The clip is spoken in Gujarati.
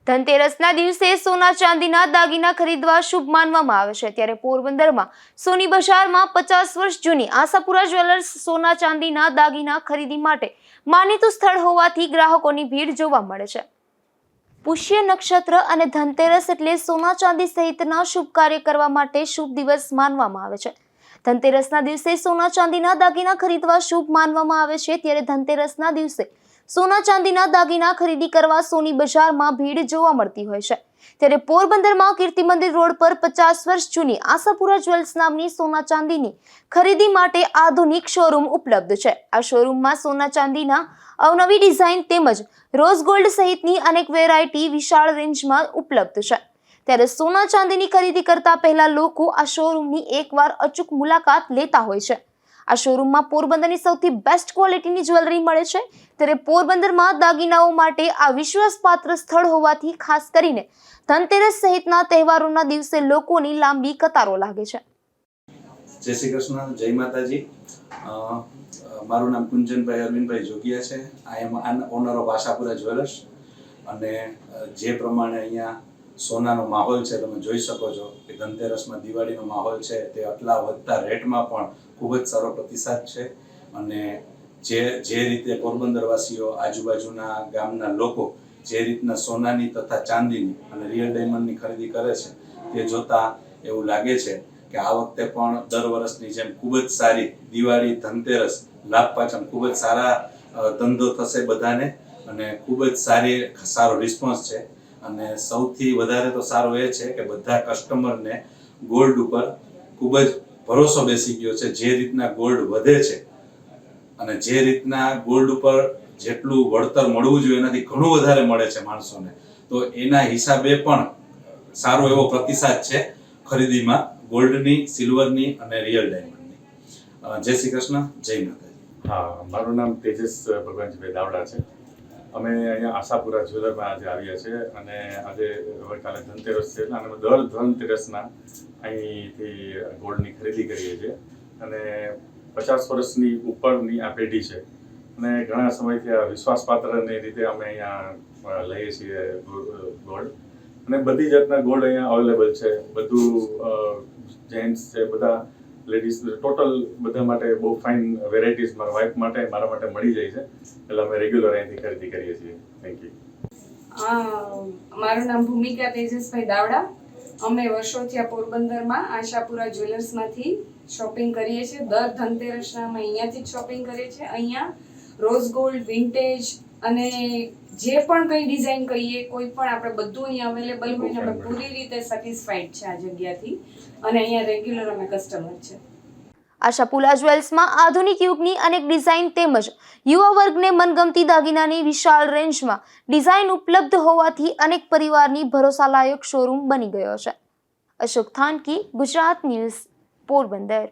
ધનતેરસના દિવસે સોના ચાંદીના દાગીના ખરીદવા શુભ માનવામાં આવે છે, ત્યારે પોરબંદરમાં સોની બજારમાં 50 વર્ષ જૂની આશાપુરા જ્વેલર્સ સોના ચાંદીના દાગીના ખરીદી માટે માનીતું સ્થળ હોવાથી ગ્રાહકોની ભીડ જોવા મળે છે. પુષ્ય નક્ષત્ર અને ધનતેરસ એટલે સોના ચાંદી સહિતના શુભ કાર્ય કરવા માટે શુભ દિવસ માનવામાં આવે છે. ધનતેરસના દિવસે સોના ચાંદીના દાગીના ખરીદવા શુભ માનવામાં આવે છે, ત્યારે ધનતેરસના દિવસે સોના ચાંદીના દાગીના ખરીદી કરવા સોની બજારમાં ભીડ જોવા મળતી હોય છે. ત્યારે પોરબંદરમાં કીર્તિ મંદિર રોડ પર 50 વર્ષ જૂની આશાપુરા જ્વેલ્સ નામની સોના ચાંદીની ખરીદી માટે આધુનિક શોરૂમ ઉપલબ્ધ છે. આ શોરૂમમાં સોના ચાંદીના અવનવી ડિઝાઇન તેમજ રોઝ ગોલ્ડ સહિતની અનેક વેરાયટી વિશાળ રેન્જમાં ઉપલબ્ધ છે. ત્યારે સોના ચાંદીની ખરીદી કરતા પહેલા લોકો આ શોરૂમની એકવાર અચૂક મુલાકાત લેતા હોય છે. આ શોરૂમમાં પોરબંદરની સૌથી બેસ્ટ ક્વોલિટીની જ્વેલરી મળે છે. ત્યારે પોરબંદરમાં દાગીનાઓ માટે આ વિશ્વાસપાત્ર સ્થળ હોવાથી ખાસ કરીને ધનતેરસ સહિતના તહેવારોના દિવસે લોકોની લાંબી કતારો લાગે છે. જય શ્રી કૃષ્ણ, જય માતાજી. મારું નામ કુંજનભાઈ અરવિંદભાઈ જોગિયા છે. આઈ એમ ઓનર ઓફ આશાપુરા જ્વેલર્સ. અને જે પ્રમાણે અહીંયા સોનાનો માહોલ છે, તમે જોઈ શકો છો કે ધનતેરસમાં દિવાળીનો માહોલ છે તે આટલા વધતા રેટમાં પણ ખૂબ જ સારો પ્રતિસાદ છે. અને જે રીતે પોરબંદરવાસીઓ, આજુબાજુના ગામના લોકો જે રીતના સોનાની તથા ચાંદીની અને રિયલ ડાયમંડની ખરીદી કરે છે તે જોતા એવું લાગે છે કે આ વખતે પણ દર વર્ષની જેમ ખૂબ જ સારી દિવાળી, ધનતેરસ, લાભ પાંચમ ખૂબ જ સારા ધંધો થશે બધાને અને ખૂબ જ સારો રિસ્પોન્સ છે. અને સૌથી વધારે તો સારું એ છે કે બધા કસ્ટમરને ગોલ્ડ ઉપર ખૂબ જ ભરોસો બેસી ગયો છે. જે રીતના ગોલ્ડ વધે છે અને જે રીતના ગોલ્ડ ઉપર જેટલું વળતર મળવું જોઈએ એનાથી ઘણું વધારે મળે છે માણસોને, તો એના હિસાબે પણ સારો એવો પ્રતિસાદ છે ખરીદીમાં ગોલ્ડની, સિલ્વરની અને રિયલ ડાયમંડની. જય શ્રી કૃષ્ણ, જય માતાજી. હા, મારું નામ તેજસ ભગવાનજીભાઈ દાવડા છે. અમે અહીંયા આશાપુરા જ્વેલરમાં આજે આવ્યા છે અને આજે કાલે ધનતેરસ છે અને અમે દર ધનતેરસના અહીંથી ગોલ્ડની ખરીદી કરીએ છીએ. અને 50 વર્ષની ઉપરની આ પેઢી છે અને ઘણા સમયથી આ વિશ્વાસપાત્રની રીતે અમે અહીંયા લઈએ છીએ ગોલ્ડ. અને બધી જાતના ગોલ્ડ અહીંયા અવેલેબલ છે. બધું જેન્ટ્સ છે, બધા લેડીઝ, ટોટલ બધા માટે બહુ ફાઇન વેરાયટીઝ મારા વાઇફ માટે, મારા માટે મળી જાય છે. એટલે અમે રેગ્યુલર અહીંથી ખરીદી કરીએ છીએ. Thank you. મારું નામ ભૂમિકા તેજસભાઈ દાવડા. અમે વર્ષોથી આ પોરબંદરમાં આશાપુરા જ્વેલર્સમાંથી શોપિંગ કરીએ છીએ. દર ધનતેરસના અમે અહીંયાથી જ શોપિંગ કરીએ છીએ. અહીંયા રોઝ ગોલ્ડ, વિન્ટેજ અને જે પણ કંઈ ડિઝાઇન કહીએ, કોઈ પણ આપણે બધું અહીંયા અવેલેબલ હોય ને અમે પૂરી રીતે સેટિસ્ફાઈડ છે આ જગ્યાથી. અને અહીંયા રેગ્યુલર અમે કસ્ટમર છે. આશાપુરા જ્વેલ્સમાં આધુનિક યુગની અનેક ડિઝાઇન તેમજ યુવા વર્ગને મનગમતી દાગીનાની વિશાળ રેન્જમાં ડિઝાઇન ઉપલબ્ધ હોવાથી અનેક પરિવારની ભરોસાલાયક શોરૂમ બની ગયો છે. અશોક થાનકી, ગુજરાત ન્યૂઝ, પોરબંદર.